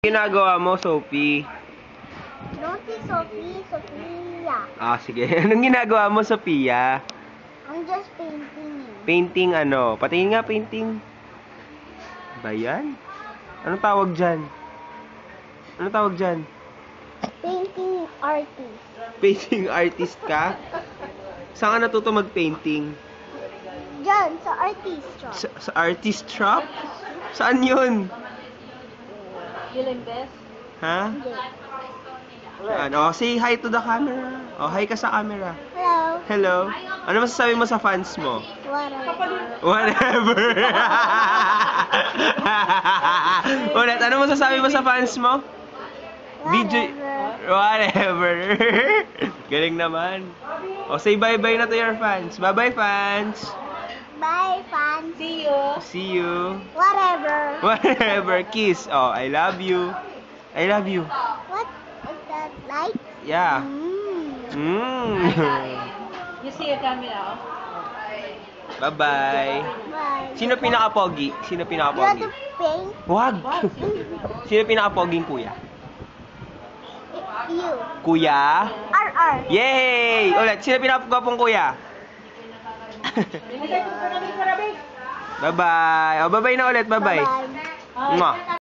Ginagawa mo, Sophie? Naughty Sophie, Sophia. Sige. Anong ginagawa mo, Sophia? I'm just painting. Painting ano? Patingin nga, painting. Ba yan? Anong tawag dyan? Anong tawag dyan? Painting artist. Painting artist ka? Saan ka natuto mag-painting? Diyan, sa artist shop. Sa artist shop? Saan yun? Yulin Best? Ha? Hindi. Saan? Say hi to the camera. Hi ka sa camera. Hello. Hello. Ano masasabi mo sa fans mo? Whatever. Ulit, ano masasabi mo sa fans mo? DJ. Whatever. Galing naman. Say bye-bye na to your fans. Bye-bye, fans. Bye, fans. See you. See you. Whatever. Whatever. Kiss. I love you. I love you. What is that like? Yeah. You see your camera? Bye-bye. Bye. Sino pinaka-pogi? Sino You want pinaka-pogi? to paint? Wag. Sino pinaka-poging kuya? You. Kuya? RR. Yay! Ulit, sino pinaka-gwapong kuya? Bye-bye. Bye-bye na ulit. Bye-bye. Bye. Mwah.